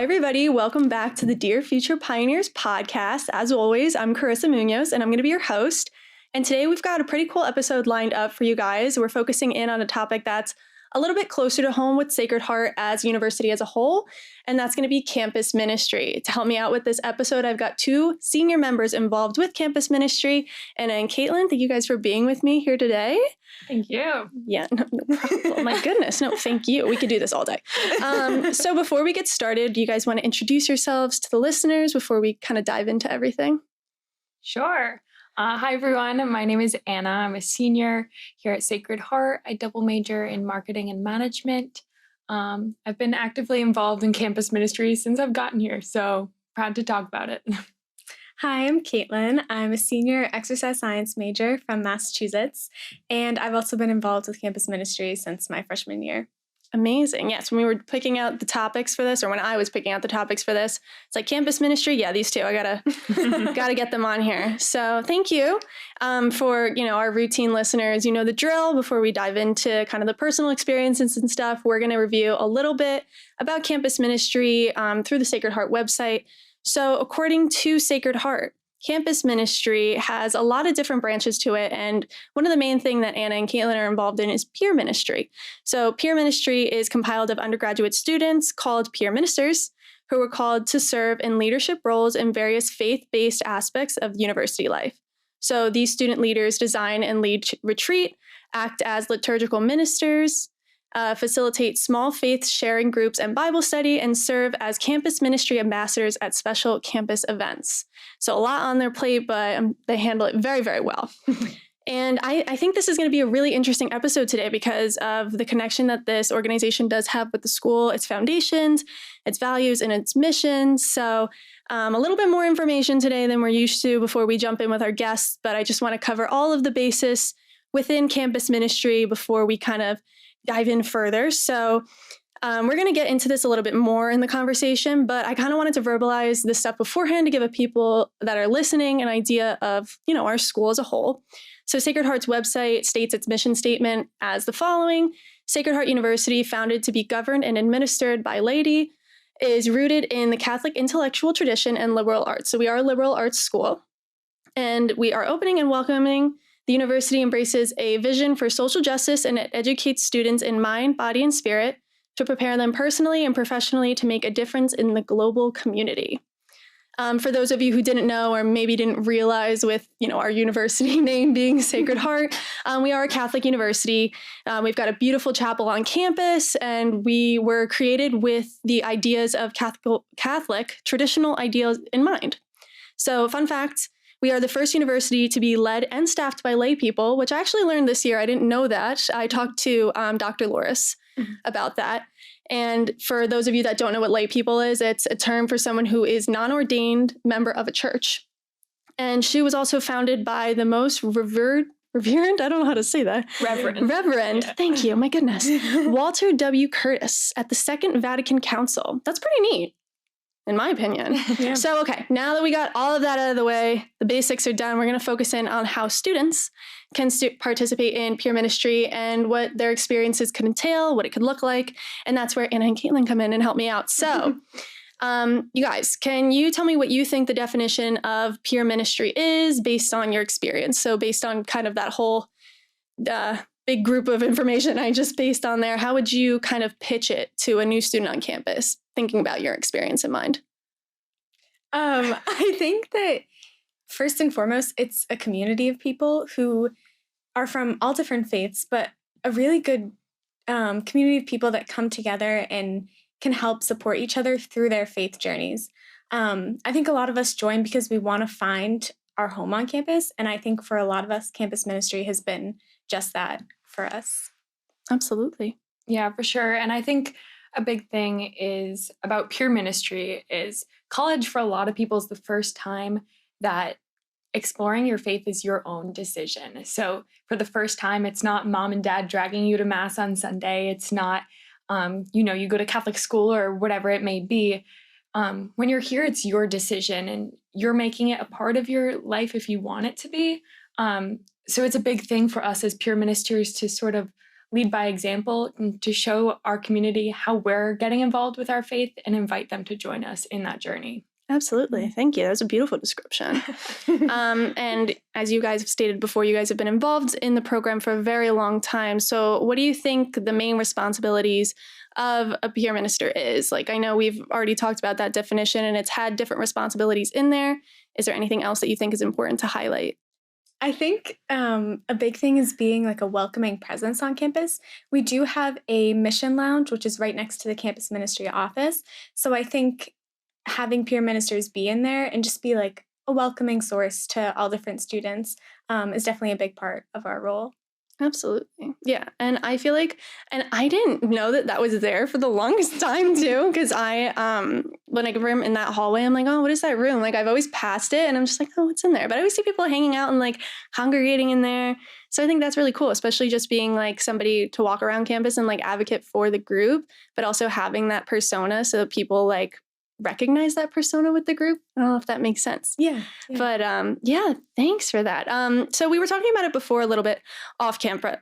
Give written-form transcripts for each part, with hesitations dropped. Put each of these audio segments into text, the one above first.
everybody. Welcome back to the Dear Future Pioneers podcast. As always, I'm Carissa Munoz, and I'm going to be your host. And today we've got a pretty cool episode lined up for you guys. We're focusing in on a topic that's a little bit closer to home with Sacred Heart as a university as a whole, and that's going to be campus ministry. To help me out with this episode, I've got two senior members involved with campus ministry, Anna and Kaitlin. Thank you guys for being with me here today. Thank you. Yeah, no problem. My goodness. No, thank you. We could do this all day. So before we get started, do you guys want to introduce yourselves to the listeners before we kind of dive into everything? Sure. Hi, everyone. My name is Anna. I'm a senior here at Sacred Heart. I double major in marketing and management. I've been actively involved in campus ministry since I've gotten here, so proud to talk about it. Hi, I'm Kaitlin. I'm a senior exercise science major from Massachusetts, and I've also been involved with campus ministry since my freshman year. Amazing. Yes, when we were picking out the topics for this, or when I was picking out the topics for this, it's like campus ministry. Yeah, these two, I gotta get them on here. So thank you for, our routine listeners. You know the drill. Before we dive into kind of the personal experiences and stuff, we're going to review a little bit about campus ministry through the Sacred Heart website. So according to Sacred Heart, campus ministry has a lot of different branches to it, and one of the main things that Anna and Kaitlin are involved in is peer ministry. So peer ministry is compiled of undergraduate students called peer ministers who are called to serve in leadership roles in various faith-based aspects of university life. So these student leaders design and lead retreat, act as liturgical ministers, facilitate small faith sharing groups and Bible study, and serve as campus ministry ambassadors at special campus events. So a lot on their plate, but they handle it very, very well. And I think this is going to be a really interesting episode today because of the connection that this organization does have with the school, its foundations, its values, and its mission. So a little bit more information today than we're used to before we jump in with our guests, but I just want to cover all of the basis within campus ministry before we kind of dive in further. So we're going to get into this a little bit more in the conversation, but I kind of wanted to verbalize this stuff beforehand to give people that are listening an idea of, our school as a whole. So Sacred Heart's website states its mission statement as the following: Sacred Heart University, founded to be governed and administered by laity, is rooted in the Catholic intellectual tradition and liberal arts. So we are a liberal arts school, and we are opening and welcoming. The university embraces a vision for social justice, and it educates students in mind, body, and spirit to prepare them personally and professionally to make a difference in the global community. For those of you who didn't know or maybe didn't realize with our university name being Sacred Heart, we are a Catholic university. We've got a beautiful chapel on campus, and we were created with the ideas of Catholic traditional ideals in mind. So fun fact, we are the first university to be led and staffed by lay people, which I actually learned this year. I didn't know that. I talked to Dr. Loris about that. And for those of you that don't know what lay people is, it's a term for someone who is non-ordained member of a church. And she was also founded by the most reverend, I don't know how to say that. Reverend, yeah. Thank you, my goodness. Walter W. Curtis at the Second Vatican Council. That's pretty neat, in my opinion. Yeah. So, okay, now that we got all of that out of the way, the basics are done, we're going to focus in on how students can participate in peer ministry and what their experiences could entail, what it could look like. And that's where Anna and Kaitlin come in and help me out. So, you guys, can you tell me what you think the definition of peer ministry is based on your experience? So based on kind of that whole big group of information I just based on there, how would you kind of pitch it to a new student on campus, thinking about your experience in mind? I think that first and foremost, it's a community of people who are from all different faiths, but a really good community of people that come together and can help support each other through their faith journeys. I think a lot of us join because we want to find our home on campus, and I think for a lot of us, campus ministry has been just that for us. Absolutely. Yeah, for sure. And I think a big thing is about peer ministry is college for a lot of people is the first time that exploring your faith is your own decision. So for the first time, it's not mom and dad dragging you to mass on Sunday. It's not, you go to Catholic school or whatever it may be. When you're here, it's your decision and you're making it a part of your life if you want it to be. So it's a big thing for us as peer ministers to sort of lead by example and to show our community how we're getting involved with our faith and invite them to join us in that journey. Absolutely. Thank you. That was a beautiful description. And as you guys have stated before, you guys have been involved in the program for a very long time. So what do you think the main responsibilities of a peer minister is? Like, I know we've already talked about that definition and it's had different responsibilities in there. Is there anything else that you think is important to highlight? I think a big thing is being like a welcoming presence on campus. We do have a mission lounge, which is right next to the campus ministry office. So I think having peer ministers be in there and just be like a welcoming source to all different students is definitely a big part of our role. Absolutely. Yeah. And I feel like, and I didn't know that that was there for the longest time too, because when I go in that hallway, I'm like, oh, what is that room? Like I've always passed it and I'm just like, oh, what's in there? But I always see people hanging out and like congregating in there. So I think that's really cool, especially just being like somebody to walk around campus and like advocate for the group, but also having that persona so that people like recognize that persona with the group. I don't know if that makes sense. Yeah. But yeah, thanks for that. So we were talking about it before a little bit off camera,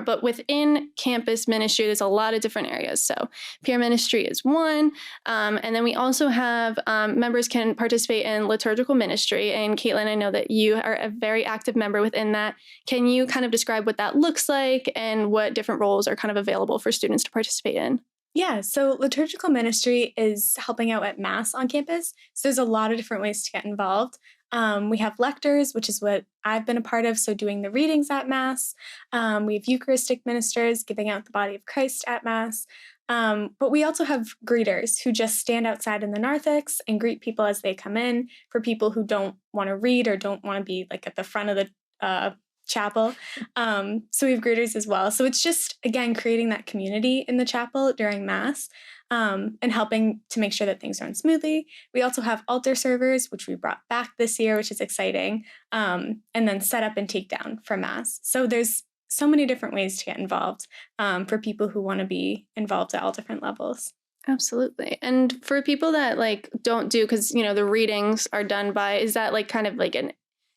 but within campus ministry, there's a lot of different areas. So peer ministry is one. And then we also have members can participate in liturgical ministry. And Kaitlin, I know that you are a very active member within that. Can you kind of describe what that looks like and what different roles are kind of available for students to participate in? Yeah, so liturgical ministry is helping out at Mass on campus. So there's a lot of different ways to get involved. We have lectors, which is what I've been a part of, so doing the readings at Mass. We have Eucharistic ministers giving out the body of Christ at Mass. But we also have greeters who just stand outside in the narthex and greet people as they come in for people who don't want to read or don't want to be like at the front of the chapel. So we have greeters as well. So it's just, again, creating that community in the chapel during Mass and helping to make sure that things run smoothly. We also have altar servers, which we brought back this year, which is exciting, and then set up and take down for Mass. So there's so many different ways to get involved for people who want to be involved at all different levels. Absolutely. And for people that like don't do, because, you know, the readings are done by, is that like kind of like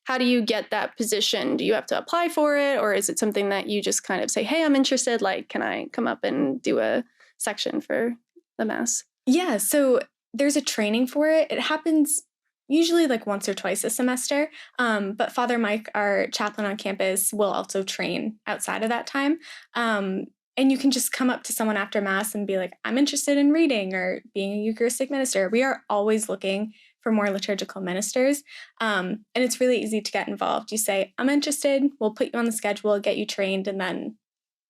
how do you get that position? Do you have to apply for it? Or is it something that you just kind of say, hey, I'm interested, like, can I come up and do a section for the Mass? Yeah, so there's a training for it. It happens usually like once or twice a semester, but Father Mike, our chaplain on campus, will also train outside of that time. And you can just come up to someone after Mass and be like, I'm interested in reading or being a Eucharistic minister. We are always looking for more liturgical ministers. And it's really easy to get involved. You say, I'm interested, we'll put you on the schedule, get you trained, and then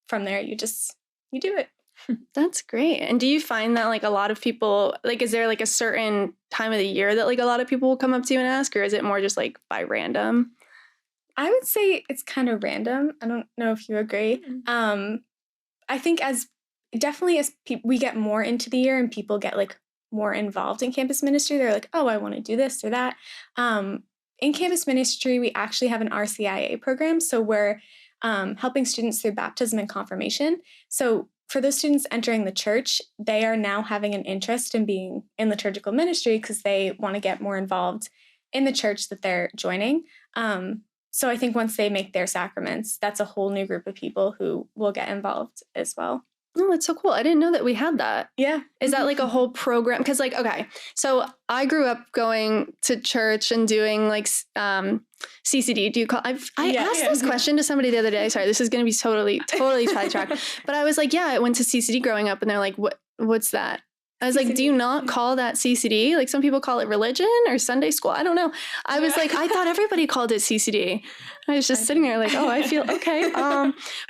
from there you do it. That's great. And do you find that like a lot of people, like, is there like a certain time of the year that like a lot of people will come up to you and ask, or is it more just like by random? I would say it's kind of random. I don't know if you agree. I think as we get more into the year and people get like more involved in campus ministry, they're like, oh, I want to do this or that. In campus ministry, we actually have an RCIA program. So we're helping students through baptism and confirmation. So for those students entering the church, they are now having an interest in being in liturgical ministry because they want to get more involved in the church that they're joining. So I think once they make their sacraments, that's a whole new group of people who will get involved as well. Oh, that's so cool. I didn't know that we had that. Yeah. Is that like a whole program? Because like, okay, so I grew up going to church and doing like CCD. Do you call? I asked this question to somebody the other day. Sorry, this is going to be totally sidetracked. But I was like, yeah, I went to CCD growing up, and they're like, what's that? I was like, do you not call that CCD? Like some people call it religion or Sunday school. I don't know. I was like, I thought everybody called it CCD. I was just sitting there like, oh, I feel okay.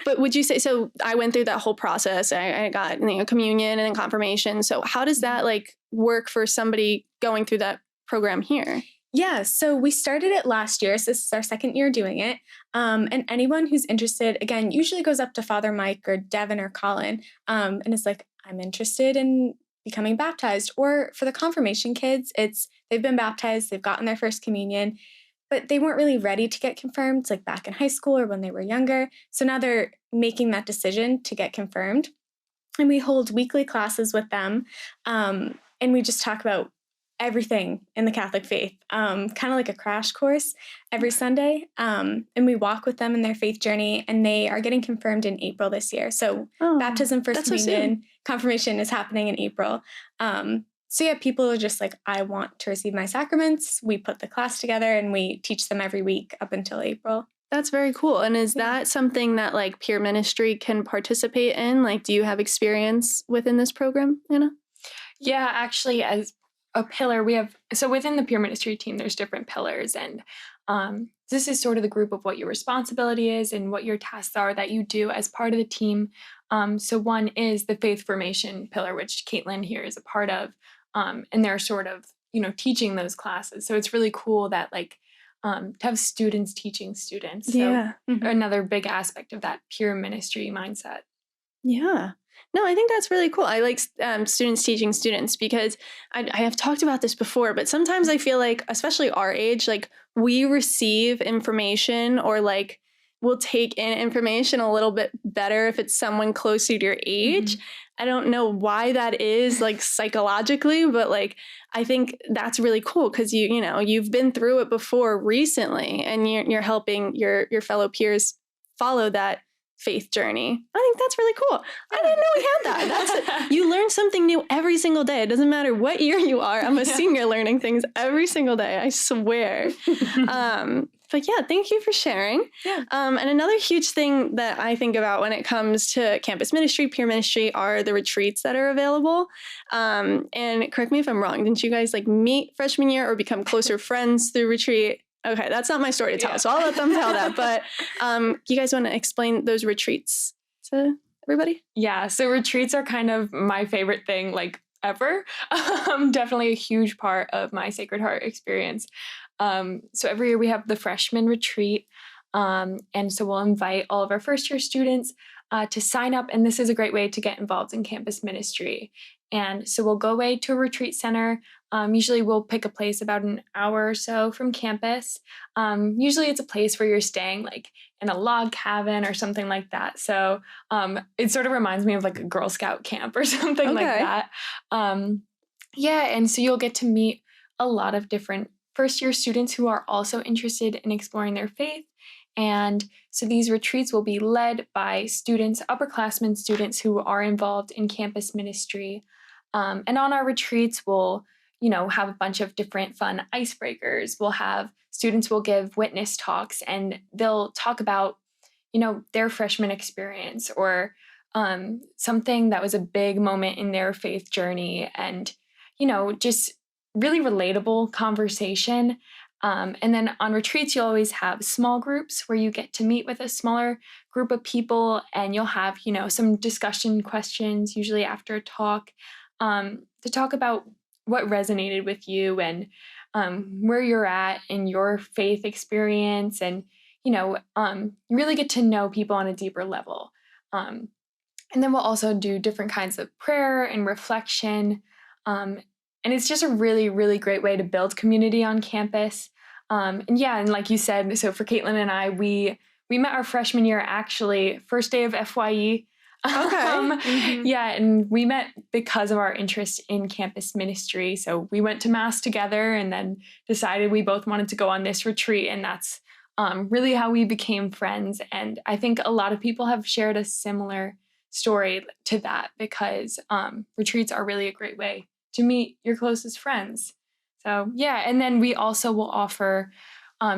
But would you say, so I went through that whole process. I got communion and then confirmation. So how does that like work for somebody going through that program here? Yeah, so we started it last year. So this is our second year doing it. And anyone who's interested, again, usually goes up to Father Mike or Devin or Colin and it's like, I'm interested in becoming baptized. Or for the confirmation kids, they've been baptized, they've gotten their first communion, but they weren't really ready to get confirmed like back in high school or when they were younger. So now they're making that decision to get confirmed. And we hold weekly classes with them. And we just talk about everything in the Catholic faith, kind of like a crash course every Sunday. And we walk with them in their faith journey, and they are getting confirmed in April this year. So baptism, First Communion, confirmation is happening in April. So yeah, people are just like, I want to receive my sacraments. We put the class together and we teach them every week up until April. That's very cool. And is that something that like peer ministry can participate in? Like, do you have experience within this program, Anna? Yeah, actually, as a pillar, so within the peer ministry team, there's different pillars. And this is sort of the group of what your responsibility is and what your tasks are that you do as part of the team. So one is the faith formation pillar, which Kaitlin here is a part of. And they're sort of, teaching those classes. So it's really cool that like to have students teaching students. So another big aspect of that peer ministry mindset. Yeah. No, I think that's really cool. I like students teaching students because I have talked about this before, but sometimes I feel like, especially our age, like we receive information or like we'll take in information a little bit better if it's someone closer to your age. I don't know why that is, like psychologically, but like I think that's really cool because you've been through it before recently, and you're helping your fellow peers follow that faith journey. I think that's really cool. I didn't know we had that. You learn something new every single day. It doesn't matter what year you are. I'm a senior learning things every single day. I swear. But yeah, thank you for sharing. Yeah. And another huge thing that I think about when it comes to campus ministry, peer ministry, are the retreats that are available. And correct me if I'm wrong. Didn't you guys like meet freshman year or become closer friends through retreat? Okay, that's not my story to tell, so I'll let them tell that. But you guys want to explain those retreats to everybody? Yeah, so retreats are kind of my favorite thing, like ever. Definitely a huge part of my Sacred Heart experience. So every year we have the freshman retreat, and so we'll invite all of our first-year students to sign up, and this is a great way to get involved in campus ministry. And so we'll go away to a retreat center. Usually we'll pick a place about an hour or so from campus. Usually it's a place where you're staying like in a log cabin or something like that. So it sort of reminds me of like a Girl Scout camp or something like that. Yeah, and so you'll get to meet a lot of different first-year students who are also interested in exploring their faith. And so these retreats will be led by students, upperclassmen students who are involved in campus ministry. And on our retreats, we'll, have a bunch of different fun icebreakers. We'll have students will give witness talks, and they'll talk about, their freshman experience or something that was a big moment in their faith journey, and, just really relatable conversation. And then on retreats, you'll always have small groups where you get to meet with a smaller group of people, and you'll have, some discussion questions, usually after a talk, to talk about what resonated with you and where you're at in your faith experience. And, you really get to know people on a deeper level. And then we'll also do different kinds of prayer and reflection. And it's just a really, really great way to build community on campus. And like you said, so for Kaitlin and I, we met our freshman year, actually, first day of FYE. Okay. Yeah, and we met because of our interest in campus ministry. So we went to Mass together and then decided we both wanted to go on this retreat. And that's really how we became friends. And I think a lot of people have shared a similar story to that because retreats are really a great way to meet your closest friends. So yeah, and then we also will offer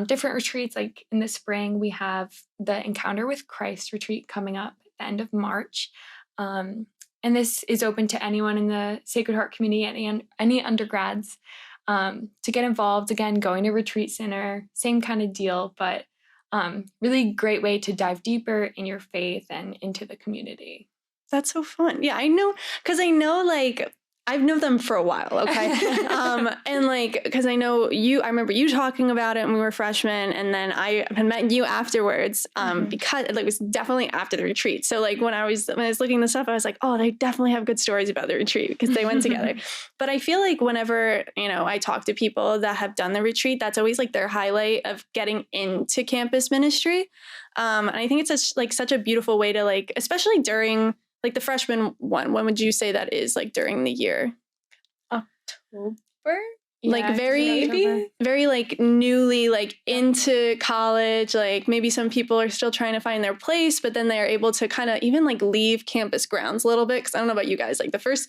different retreats. Like in the spring, we have the Encounter with Christ retreat coming up at the end of March. And this is open to anyone in the Sacred Heart community, any undergrads, to get involved. Again, going to retreat center, same kind of deal, but really great way to dive deeper in your faith and into the community. That's so fun. Yeah, I know, because like, I've known them for a while, okay? And like, because I remember you talking about it when we were freshmen, and then I had met you afterwards because it was definitely after the retreat. So like when I was looking this up, I was like, oh, they definitely have good stories about the retreat because they went together. But I feel like whenever, I talk to people that have done the retreat, that's always like their highlight of getting into campus ministry. And I think it's such a beautiful way to like, especially during like the freshman one, when would you say that is like during the year? October? like Yeah, very like newly like into college. Like maybe some people are still trying to find their place, but then they are able to kind of even like leave campus grounds a little bit. Cause I don't know about you guys, like the first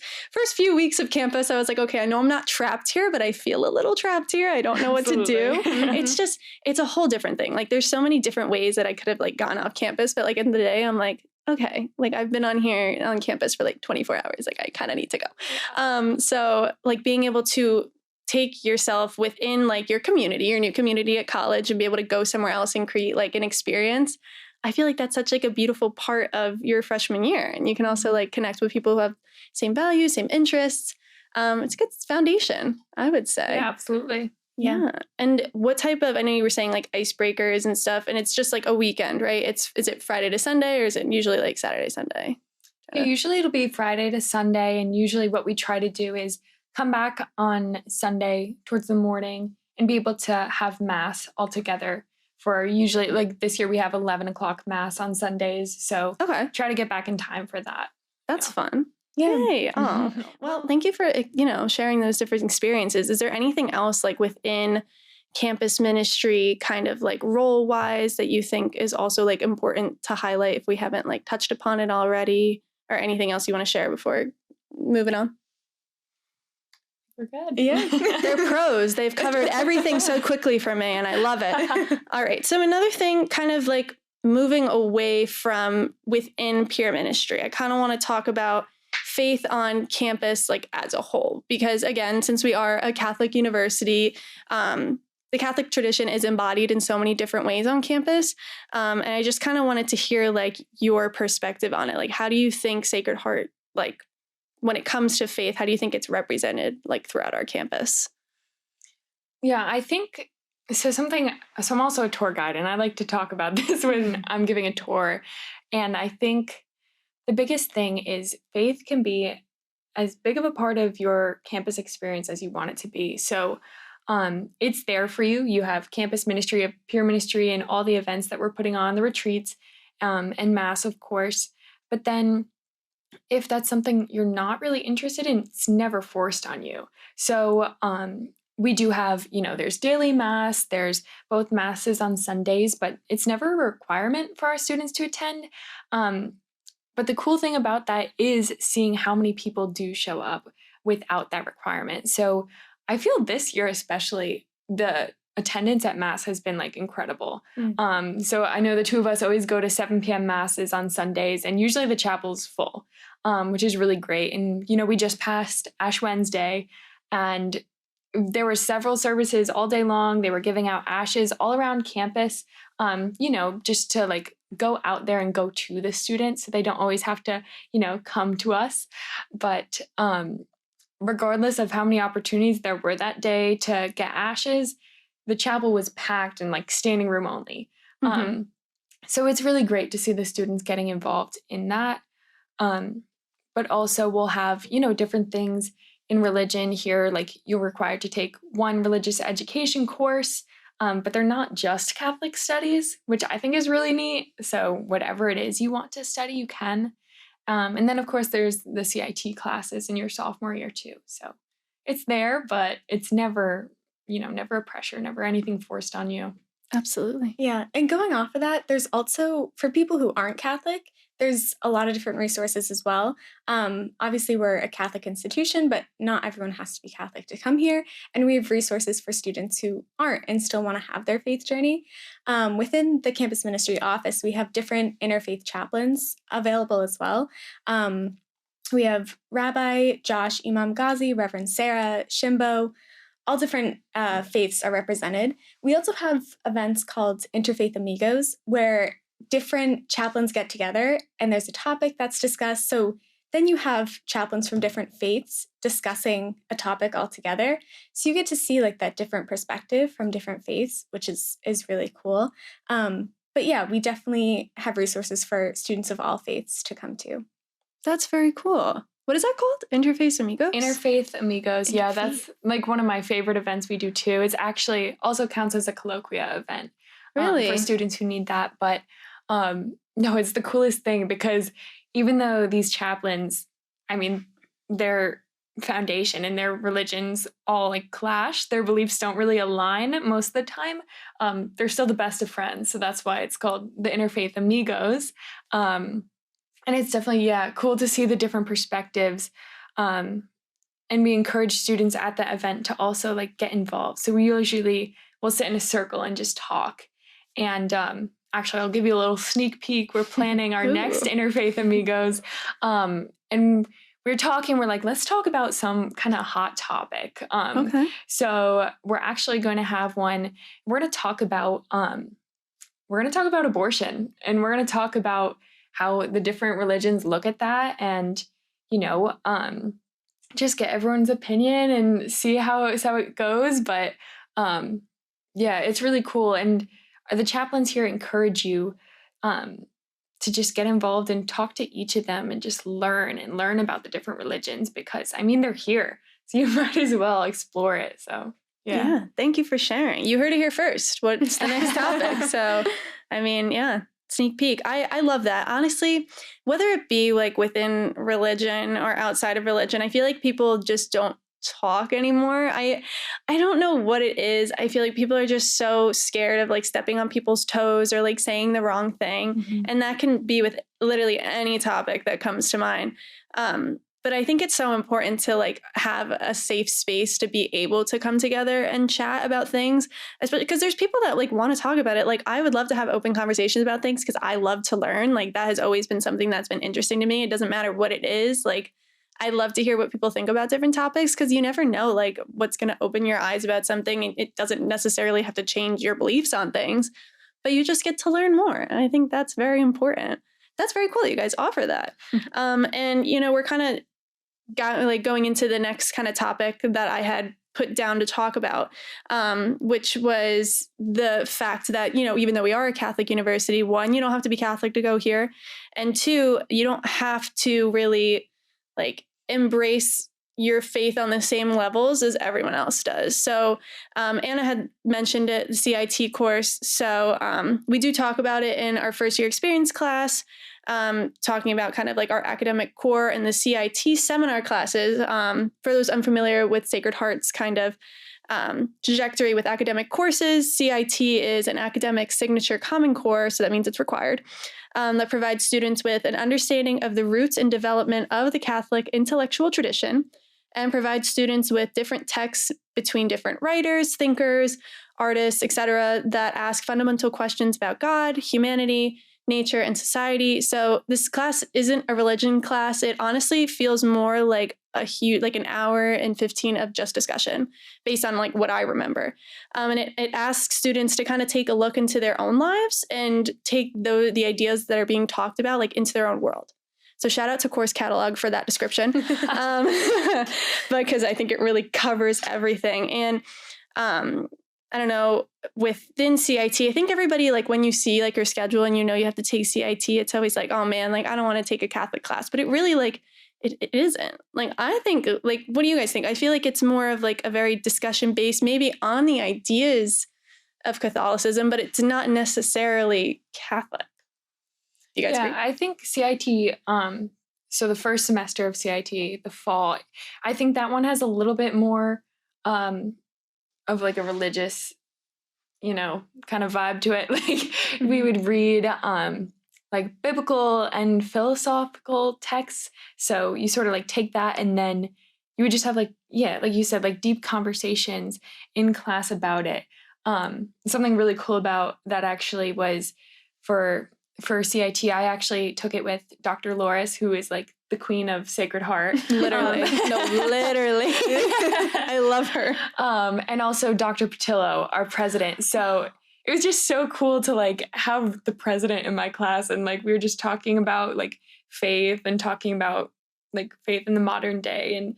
few weeks of campus, I was like, okay, I know I'm not trapped here, but I feel a little trapped here. I don't know what to do. It's a whole different thing. Like there's so many different ways that I could have like gone off campus, but like at the end of the day, I'm like, okay, like I've been on campus for like 24 hours. Like I kind of need to go. So like being able to take yourself within like your community, your new community at college, and be able to go somewhere else and create like an experience. I feel like that's such like a beautiful part of your freshman year. And you can also like connect with people who have same values, same interests. It's a good foundation, I would say. Yeah, absolutely. Yeah. And what type of, I know you were saying like icebreakers and stuff, and it's just like a weekend, right? Is it Friday to Sunday, or is it usually like Saturday, Sunday? Yeah, usually it'll be Friday to Sunday. And usually what we try to do is come back on Sunday towards the morning and be able to have mass all together for usually like this year we have 11 o'clock mass on Sundays. So try to get back in time for that. That's fun. Yay. Oh, well, thank you for, sharing those different experiences. Is there anything else like within campus ministry kind of like role wise that you think is also like important to highlight if we haven't like touched upon it already, or anything else you want to share before moving on? We're good. Yeah. They're pros. They've covered everything so quickly for me, and I love it. All right. So another thing, kind of like moving away from within peer ministry, I kind of want to talk about faith on campus like as a whole, because again, since we are a Catholic university, the Catholic tradition is embodied in so many different ways on campus. And I just kind of wanted to hear like your perspective on it. Like, how do you think Sacred Heart, like when it comes to faith, how do you think it's represented like throughout our campus? Yeah, I think so I'm also a tour guide, and I like to talk about this when I'm giving a tour. And I think the biggest thing is faith can be as big of a part of your campus experience as you want it to be. So it's there for you. You have campus ministry, peer ministry, and all the events that we're putting on, the retreats, and mass, of course. But then if that's something you're not really interested in, it's never forced on you. So we do have, there's daily mass, there's both masses on Sundays, but it's never a requirement for our students to attend. But the cool thing about that is seeing how many people do show up without that requirement. So I feel this year especially, the attendance at mass has been like incredible. So I know the two of us always go to 7 p.m. masses on Sundays, and usually the chapel's full, which is really great. And, we just passed Ash Wednesday, and there were several services all day long. They were giving out ashes all around campus, just to like go out there and go to the students so they don't always have to, come to us. But regardless of how many opportunities there were that day to get ashes, the chapel was packed and like standing room only. So it's really great to see the students getting involved in that. But also we'll have, different things in religion here, like you're required to take one religious education course, but they're not just Catholic studies, which I think is really neat. So whatever it is you want to study, you can. And then of course there's the CIT classes in your sophomore year too. So it's there, but it's never, never a pressure, never anything forced on you. Absolutely. Yeah. And going off of that, there's also, for people who aren't Catholic, there's a lot of different resources as well. Obviously, we're a Catholic institution, but not everyone has to be Catholic to come here. And we have resources for students who aren't and still want to have their faith journey. Within the campus ministry office, we have different interfaith chaplains available as well. We have Rabbi Josh, Imam Ghazi, Reverend Sarah, Shimbo. All different faiths are represented. We also have events called Interfaith Amigos, where different chaplains get together and there's a topic that's discussed. So then you have chaplains from different faiths discussing a topic all together. So you get to see like that different perspective from different faiths, which is really cool. But yeah, we definitely have resources for students of all faiths to come to. That's very cool. What is that called? Interfaith Amigos? Interfaith Amigos. Yeah, that's like one of my favorite events we do too. It's actually also counts as a colloquia event. Really? For students who need that. But no, it's the coolest thing because even though these chaplains, I mean, they're foundation, and their religions all like clash. Their beliefs don't really align most of the time. They're still the best of friends. So that's why it's called the Interfaith Amigos. And it's definitely, cool to see the different perspectives. And we encourage students at the event to also like get involved. So we usually will sit in a circle and just talk. And actually, I'll give you a little sneak peek. We're planning our next Interfaith Amigos. And we're like, let's talk about some kind of hot topic. Okay. So we're actually going to have one. We're going to talk about abortion, and we're going to talk about how the different religions look at that, and just get everyone's opinion and see how it goes. But it's really cool, and the chaplains here encourage you to just get involved and talk to each of them and just learn about the different religions, because they're here, so you might as well explore it. So yeah, thank you for sharing. You heard it here first. What's the next topic? So sneak peek. I love that. Honestly, whether it be like within religion or outside of religion, I feel like people just don't talk anymore. I don't know what it is. I feel like people are just so scared of like stepping on people's toes or like saying the wrong thing. Mm-hmm. And that can be with literally any topic that comes to mind. But I think it's so important to like have a safe space to be able to come together and chat about things, especially because there's people that like want to talk about it. Like I would love to have open conversations about things because I love to learn. Like that has always been something that's been interesting to me. It doesn't matter what it is. Like I love to hear what people think about different topics, because you never know like what's going to open your eyes about something. And it doesn't necessarily have to change your beliefs on things, but you just get to learn more. And I think that's very important. That's very cool that you guys offer that. And, we're kind of going into the next kind of topic that I had put down to talk about, which was the fact that, even though we are a Catholic university, one, you don't have to be Catholic to go here. And two, you don't have to really like embrace your faith on the same levels as everyone else does. So Anna had mentioned it, the CIT course. So we do talk about it in our first year experience class, talking about kind of like our academic core and the CIT seminar classes. For those unfamiliar with Sacred Heart's kind of trajectory with academic courses, CIT is an academic signature common core, so that means it's required, that provides students with an understanding of the roots and development of the Catholic intellectual tradition, and provides students with different texts between different writers, thinkers, artists, etc., that ask fundamental questions about God, humanity, nature, and society. So this class isn't a religion class. It honestly feels more like an hour and 15 of just discussion based on like what I remember. And it asks students to kind of take a look into their own lives and take the ideas that are being talked about like into their own world. So shout out to Course Catalog for that description, because I think it really covers everything. And I don't know, within CIT, I think everybody, like when you see like your schedule and you have to take CIT, it's always like, oh man, like I don't want to take a Catholic class, but it really like, it isn't. Like, I think, like, what do you guys think? I feel like it's more of like a very discussion based, maybe on the ideas of Catholicism, but it's not necessarily Catholic. You guys agree? I think CIT, so the first semester of CIT, the fall, I think that one has a little bit more of like a religious, kind of vibe to it. Like we would read like biblical and philosophical texts. So you sort of like take that, and then you would just have like you said, like deep conversations in class about it. Something really cool about that actually was for CIT, I actually took it with Dr. Loris, who is like the queen of Sacred Heart. Literally. Literally. I love her. And also Dr. Patillo, our president. So it was just so cool to like have the president in my class, and like we were just talking about like faith and talking about like faith in the modern day and,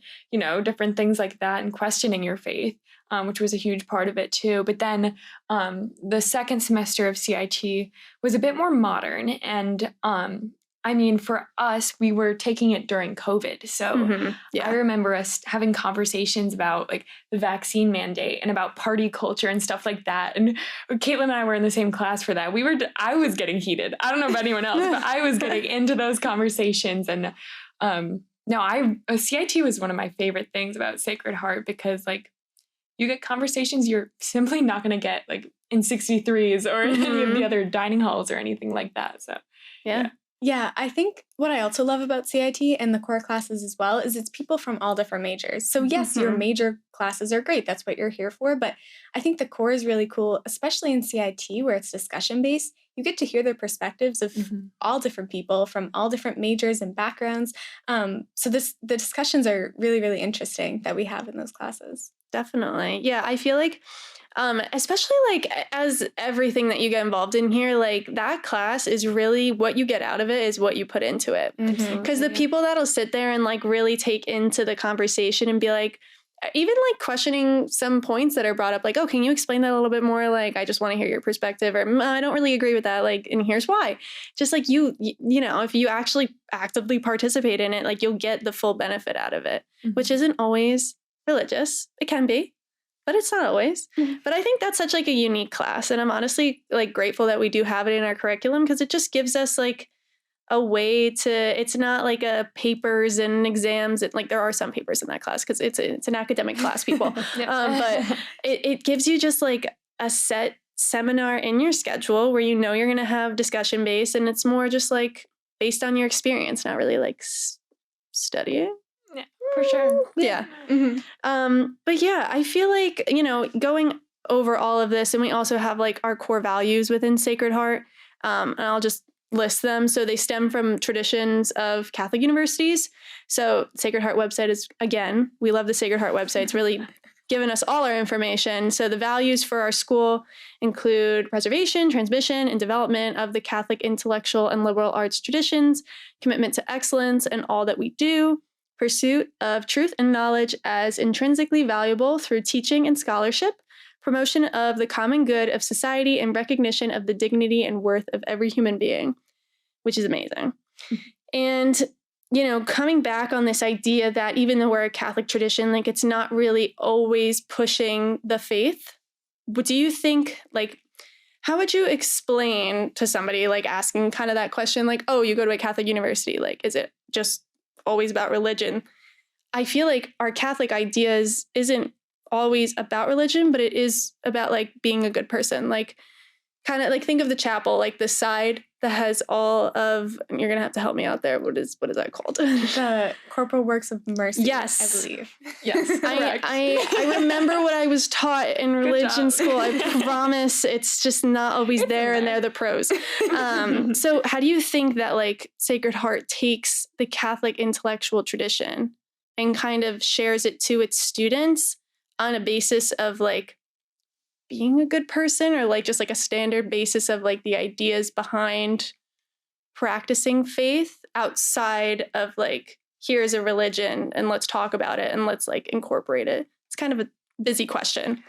different things like that, and questioning your faith, which was a huge part of it too. But then the second semester of CIT was a bit more modern. And for us, we were taking it during COVID. So I remember us having conversations about like the vaccine mandate and about party culture and stuff like that. And Kaitlin and I were in the same class for that. I was getting heated. I don't know about anyone else, but I was getting into those conversations. And No, CIT was one of my favorite things about Sacred Heart because like you get conversations you're simply not going to get like in 63s or any of the other dining halls or anything like that. So Yeah. Yeah, I think what I also love about CIT and the core classes as well is it's people from all different majors. So yes, your major classes are great. That's what you're here for. But I think the core is really cool, especially in CIT where it's discussion-based. You get to hear the perspectives of all different people from all different majors and backgrounds. So the discussions are really, really interesting that we have in those classes. Definitely. Yeah, I feel like especially like as everything that you get involved in here, like that class is really what you get out of it is what you put into it. Because the people that'll sit there and like really take into the conversation and be like, even like questioning some points that are brought up, like, oh, can you explain that a little bit more? Like, I just want to hear your perspective, or I don't really agree with that. Like, and here's why. Just like you know, if you actually actively participate in it, like you'll get the full benefit out of it, which isn't always religious. It can be, but it's not always. But I think that's such like a unique class. And I'm honestly like grateful that we do have it in our curriculum because it just gives us like a way to, it's not like a papers and exams. Like there are some papers in that class because it's an academic class, people. But it gives you just like a set seminar in your schedule where you know you're going to have discussion based, and it's more just like based on your experience, not really like studying. Yeah, for sure. Yeah. But yeah, I feel like, you know, going over all of this, and we also have like our core values within Sacred Heart. And I'll just list them. So they stem from traditions of Catholic universities. So Sacred Heart website is, again, we love the Sacred Heart website. It's really given us all our information. So the values for our school include preservation, transmission, and development of the Catholic intellectual and liberal arts traditions, commitment to excellence in all that we do, pursuit of truth and knowledge as intrinsically valuable through teaching and scholarship, promotion of the common good of society, and recognition of the dignity and worth of every human being, which is amazing. And, you know, coming back on this idea that even though we're a Catholic tradition, like it's not really always pushing the faith. What do you think, like, how would you explain to somebody like asking kind of that question, like, oh, you go to a Catholic university, like, is it just always about religion? I feel like our Catholic ideas isn't always about religion, but it is about like being a good person. Like kind of like think of the chapel, like the side that has all of, you're gonna have to help me out there. What is that called? The corporal works of mercy. Yes, I believe. Yes, I remember what I was taught in religion school. I promise it's just not always there, and they're the pros. So how do you think that like Sacred Heart takes the Catholic intellectual tradition and kind of shares it to its students on a basis of like being a good person, or like just like a standard basis of like the ideas behind practicing faith outside of like, here's a religion and let's talk about it and let's like incorporate it? It's kind of a busy question.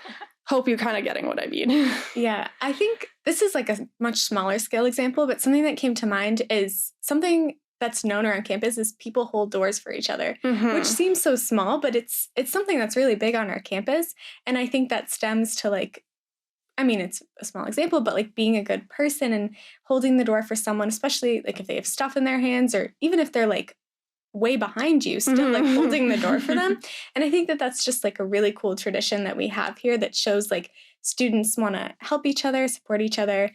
Hope you're kind of getting what I mean. Yeah, I think this is like a much smaller scale example, but something that came to mind is something that's known around campus is people hold doors for each other, which seems so small, but it's something that's really big on our campus. And I think that stems to like, I mean, it's a small example, but like being a good person and holding the door for someone, especially like if they have stuff in their hands, or even if they're like way behind you, still like holding the door for them. And I think that that's just like a really cool tradition that we have here that shows like students want to help each other, support each other,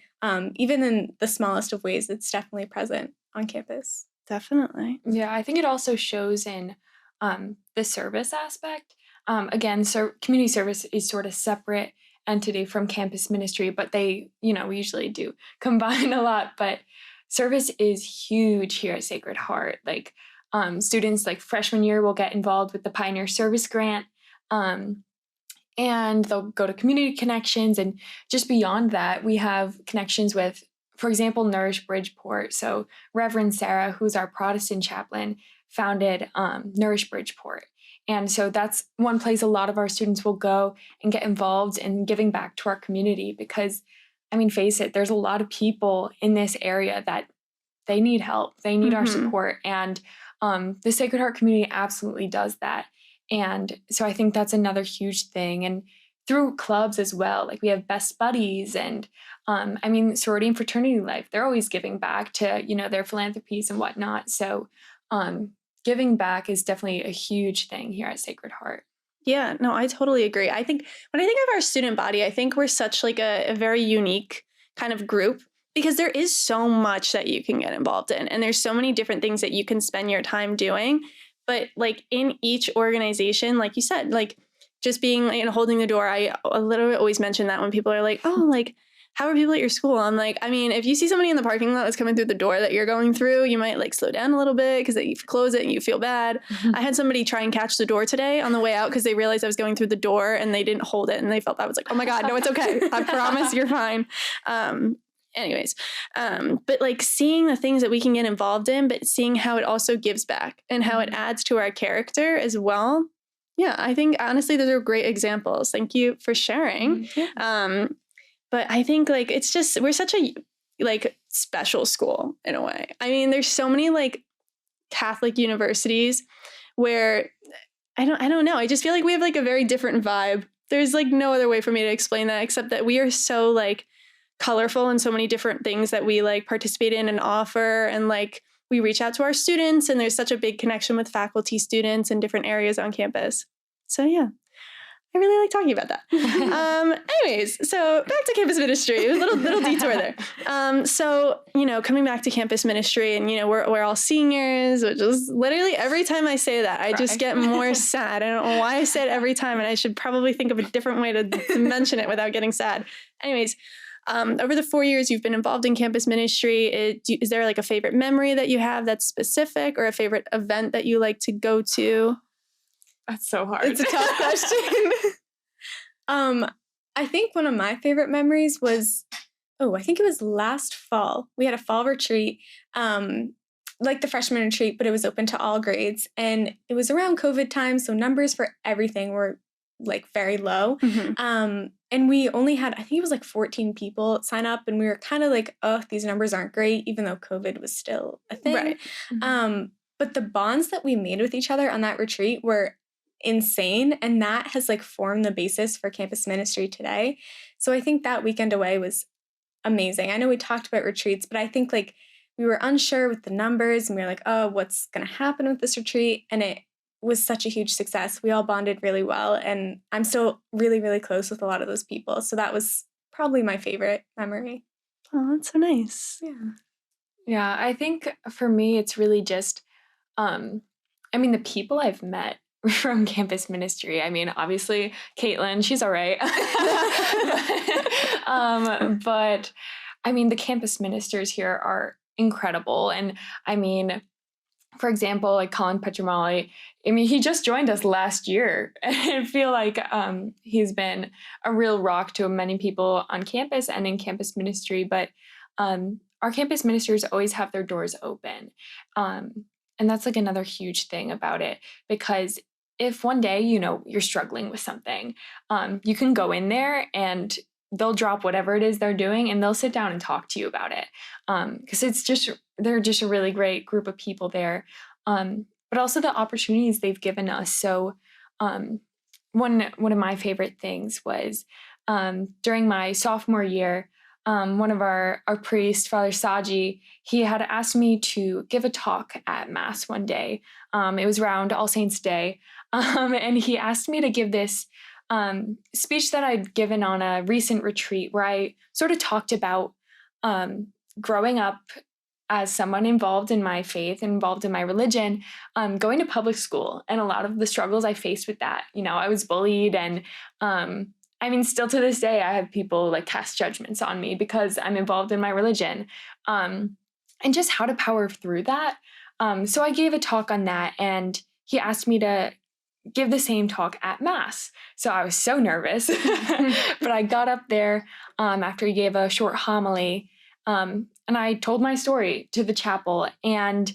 even in the smallest of ways. It's definitely present on campus. Definitely. Yeah, I think it also shows in the service aspect. Again, so community service is sort of separate entity from campus ministry, but they, you know, we usually do combine a lot. But service is huge here at Sacred Heart. Like students like freshman year will get involved with the Pioneer Service Grant, and they'll go to community connections. And just beyond that, we have connections with, for example, Nourish Bridgeport. So Reverend Sarah, who's our Protestant chaplain, founded Nourish Bridgeport. And so that's one place a lot of our students will go and get involved in giving back to our community because, I mean, face it, there's a lot of people in this area that they need help. They need our support. And the Sacred Heart community absolutely does that. And so I think that's another huge thing. And through clubs as well, like we have Best Buddies and I mean, sorority and fraternity life, they're always giving back to, you know, their philanthropies and whatnot. So giving back is definitely a huge thing here at Sacred Heart. Yeah, no, I totally agree. I think when I think of our student body, I think we're such like a very unique kind of group because there is so much that you can get involved in. And there's so many different things that you can spend your time doing. But like in each organization, like you said, like just being and holding the door, I literally always mention that when people are like, oh, like, how are people at your school? I'm like, I mean, if you see somebody in the parking lot that's coming through the door that you're going through, you might like slow down a little bit because they close it and you feel bad. I had somebody try and catch the door today on the way out because they realized I was going through the door and they didn't hold it and they felt that. I was like, oh my God, no, it's okay. I promise you're fine. But like seeing the things that we can get involved in, but seeing how it also gives back and how it adds to our character as well. Yeah, I think honestly, those are great examples. Thank you for sharing. But I think like it's just we're such a like special school in a way. I mean, there's so many like Catholic universities where I don't know. I just feel like we have like a very different vibe. There's like no other way for me to explain that except that we are so like colorful in so many different things that we like participate in and offer, and like we reach out to our students, and there's such a big connection with faculty, students in different areas on campus. So yeah. I really like talking about that. Anyways, so back to campus ministry, a little detour there. So, you know, coming back to campus ministry and, you know, we're all seniors, which is literally every time I say that, I just get more sad. I don't know why I say it every time, and I should probably think of a different way to mention it without getting sad. Anyways, over the 4 years you've been involved in campus ministry, is there like a favorite memory that you have that's specific, or a favorite event that you like to go to? That's so hard. It's a tough question. I think one of my favorite memories was, I think it was last fall. We had a fall retreat, like the freshman retreat, but it was open to all grades. And it was around COVID time, so numbers for everything were like very low. And we only had, I think it was like 14 people sign up, and we were kind of like, oh, these numbers aren't great, even though COVID was still a thing. Right. But the bonds that we made with each other on that retreat were insane, and that has like formed the basis for campus ministry today. So I think that weekend away was amazing. I know we talked about retreats, but I think like we were unsure with the numbers, and we were like, oh, what's going to happen with this retreat? And it was such a huge success. We all bonded really well, and I'm still really, really close with a lot of those people. So that was probably my favorite memory. Oh, that's so nice. Yeah, I think for me, it's really just, the people I've met from campus ministry. I mean, obviously, Kaitlin, she's all right. But I mean, the campus ministers here are incredible. And I mean, for example, like Colin Petramali, I mean, he just joined us last year. And I feel like he's been a real rock to many people on campus and in campus ministry. But our campus ministers always have their doors open. And that's like another huge thing about it, because if one day, you know, you're struggling with something, you can go in there and they'll drop whatever it is they're doing and they'll sit down and talk to you about it. Because they're just a really great group of people there. But also the opportunities they've given us. So one of my favorite things was during my sophomore year, one of our priests, Father 𝚙𝚎, he had asked me to give a talk at Mass one day. It was around All Saints Day. And he asked me to give this speech that I'd given on a recent retreat where I sort of talked about growing up as someone involved in my faith, involved in my religion, going to public school, and a lot of the struggles I faced with that. You know, I was bullied, and still to this day, I have people like cast judgments on me because I'm involved in my religion, and just how to power through that. So I gave a talk on that, and he asked me to give the same talk at Mass. So I was so nervous, but I got up there after he gave a short homily, and I told my story to the chapel. And,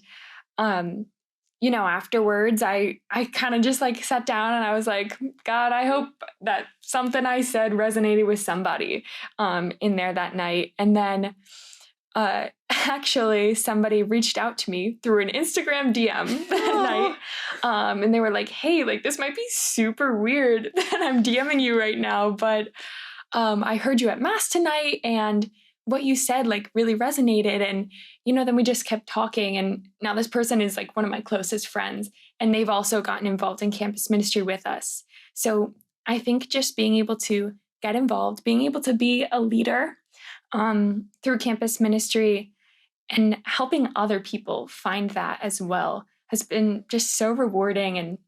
afterwards, I kind of just like sat down and I was like, God, I hope that something I said resonated with somebody in there that night. And then actually somebody reached out to me through an Instagram DM that night. And they were like, hey, like this might be super weird that I'm DMing you right now, but I heard you at Mass tonight and what you said like really resonated. And, then we just kept talking. And now this person is like one of my closest friends, and they've also gotten involved in campus ministry with us. So I think just being able to get involved, being able to be a leader through campus ministry and helping other people find that as well has been just so rewarding. And,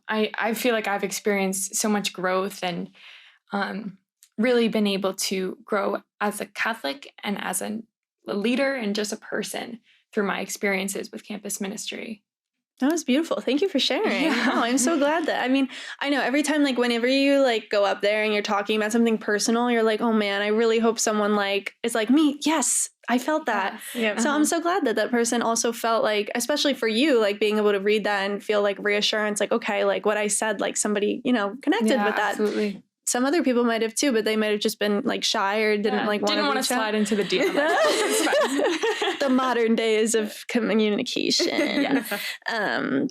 I feel like I've experienced so much growth and really been able to grow as a Catholic and as a leader and just a person through my experiences with campus ministry. That was beautiful. Thank you for sharing. Yeah. Oh, I'm so glad that, I know every time, like whenever you like go up there and you're talking about something personal, you're like, oh man, I really hope someone like is like me. Yes, I felt that. Yeah. So I'm so glad that that person also felt like, especially for you, like being able to read that and feel like reassurance, like, okay, like what I said, like somebody, connected with that. Absolutely. Some other people might have too, but they might have just been like shy or didn't want to slide into the DM. The modern days of communication. Yes.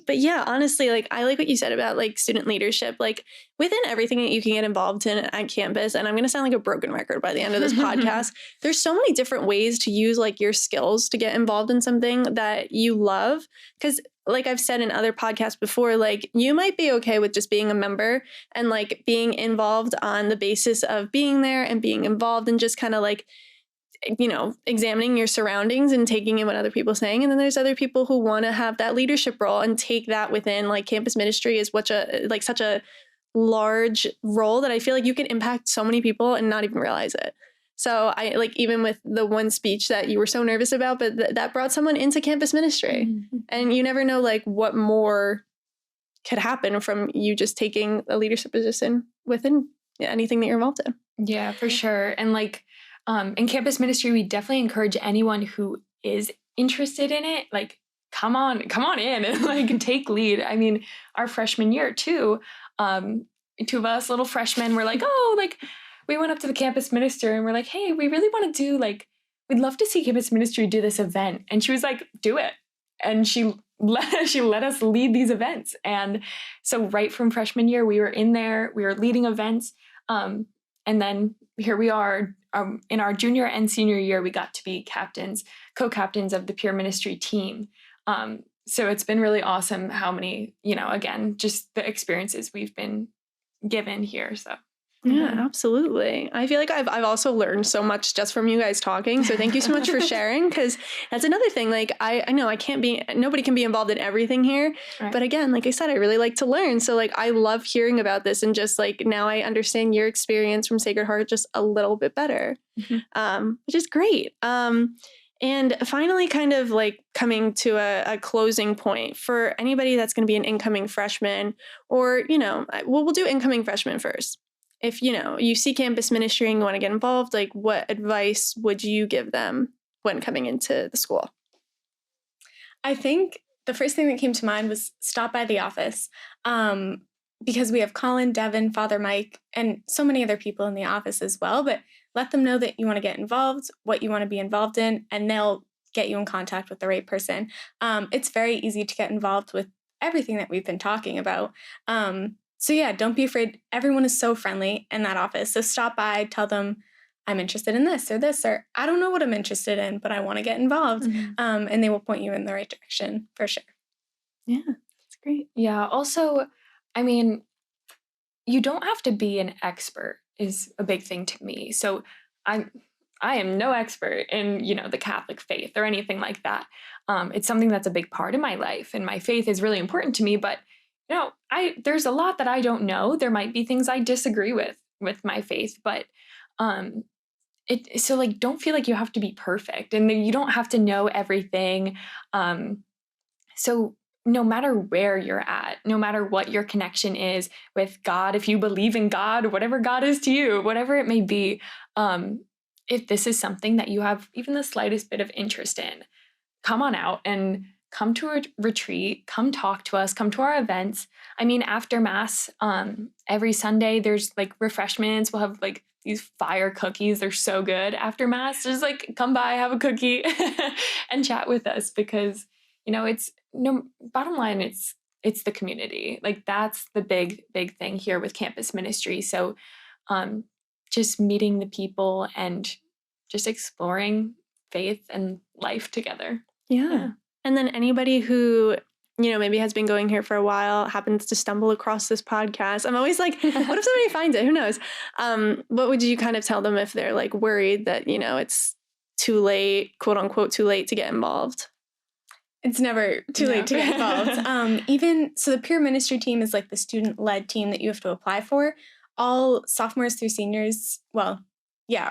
But yeah, honestly, like I like what you said about like student leadership, like within everything that you can get involved in at campus. And I'm going to sound like a broken record by the end of this podcast. There's so many different ways to use like your skills to get involved in something that you love. Because like I've said in other podcasts before, like you might be okay with just being a member and like being involved on the basis of being there and being involved and just kind of like, examining your surroundings and taking in what other people are saying. And then there's other people who want to have that leadership role and take that within like campus ministry is such a large role that I feel like you can impact so many people and not even realize it. So I like, even with the one speech that you were so nervous about, but that brought someone into campus ministry. Mm-hmm. And you never know like what more could happen from you just taking a leadership position within anything that you're involved in. Yeah, for sure. And like in campus ministry, we definitely encourage anyone who is interested in it, like come on in and like take lead. I mean, our freshman year too, two of us little freshmen were like, oh, like we went up to the campus minister and we're like, hey, we really want to do like, we'd love to see campus ministry do this event. And she was like, do it. And she let us lead these events. And so right from freshman year, we were in there, we were leading events. And then here we are in our junior and senior year, we got to be co-captains of the peer ministry team. So it's been really awesome how many, again, just the experiences we've been given here. So. Yeah, absolutely. I feel like I've also learned so much just from you guys talking. So thank you so much for sharing, because that's another thing. Like I know nobody can be involved in everything here. Right. But again, like I said, I really like to learn. So like I love hearing about this, and just like now I understand your experience from Sacred Heart just a little bit better, which is great. And finally, kind of like coming to a closing point for anybody that's going to be an incoming freshman, or, we'll do incoming freshmen first. If, you see campus ministry and you want to get involved, like what advice would you give them when coming into the school? I think the first thing that came to mind was stop by the office, because we have Colin, Devin, Father Mike, and so many other people in the office as well. But let them know that you want to get involved, what you want to be involved in, and they'll get you in contact with the right person. It's very easy to get involved with everything that we've been talking about. So yeah, don't be afraid. Everyone is so friendly in that office. So stop by, tell them I'm interested in this, or I don't know what I'm interested in, but I want to get involved. And they will point you in the right direction for sure. Yeah, that's great. Yeah. Also, I mean, you don't have to be an expert is a big thing to me. So I am no expert in, the Catholic faith or anything like that. It's something that's a big part of my life, and my faith is really important to me, but there's a lot that I don't know. There might be things I disagree with my faith, but so like, don't feel like you have to be perfect and you don't have to know everything. So no matter where you're at, no matter what your connection is with God, if you believe in God, whatever God is to you, whatever it may be, if this is something that you have even the slightest bit of interest in, come on out and come to a retreat, come talk to us, come to our events. I mean, after Mass, every Sunday, there's like refreshments. We'll have like these fire cookies. They're so good after Mass. Just like come by, have a cookie and chat with us, because, bottom line, it's the community. Like that's the big thing here with campus ministry. So just meeting the people and just exploring faith and life together. Yeah. And then anybody who, maybe has been going here for a while, happens to stumble across this podcast. I'm always like, what if somebody finds it? Who knows? What would you kind of tell them if they're like worried that, it's too late, quote unquote, too late to get involved? It's never too late to get involved. So the peer ministry team is like the student-led team that you have to apply for. All sophomores through seniors, are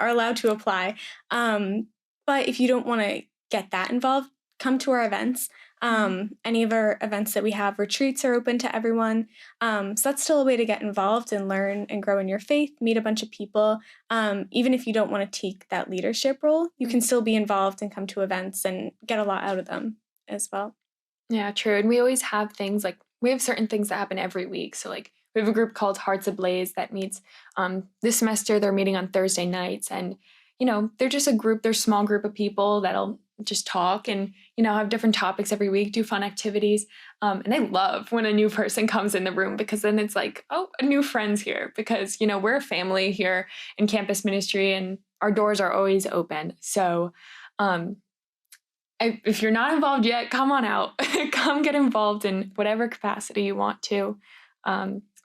allowed to apply. But if you don't want to get that involved, come to our events. Any of our events that we have, retreats are open to everyone. So that's still a way to get involved and learn and grow in your faith, meet a bunch of people. Even if you don't want to take that leadership role, you can still be involved and come to events and get a lot out of them as well. Yeah, true. And we always have things like, we have certain things that happen every week. So like we have a group called Hearts of Blaze that meets this semester. They're meeting on Thursday nights, and they're just they're a small group of people that'll just talk and have different topics every week, do fun activities, and I love when a new person comes in the room, because then it's like, oh, a new friend's here, because we're a family here in campus ministry and our doors are always open. So if you're not involved yet, come on out. Come get involved in whatever capacity you want to.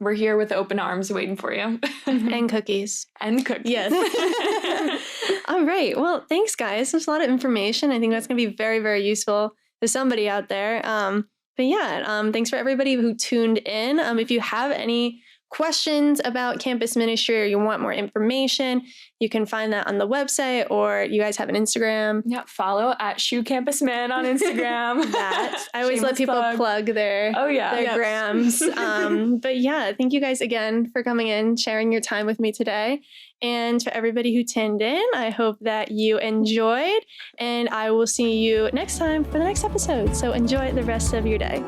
We're here with open arms waiting for you. And cookies. And cookies. Yes. All right. Well, thanks, guys. There's a lot of information. I think that's going to be very, very useful to somebody out there. Thanks for everybody who tuned in. If you have any questions about campus ministry or you want more information, you can find that on the website, or you guys have an Instagram. Yeah, follow at Shoe Campus Man on Instagram. I always let people plug their grams. Thank you guys again for coming in, sharing your time with me today. And for everybody who tuned in, I hope that you enjoyed, and I will see you next time for the next episode. So enjoy the rest of your day.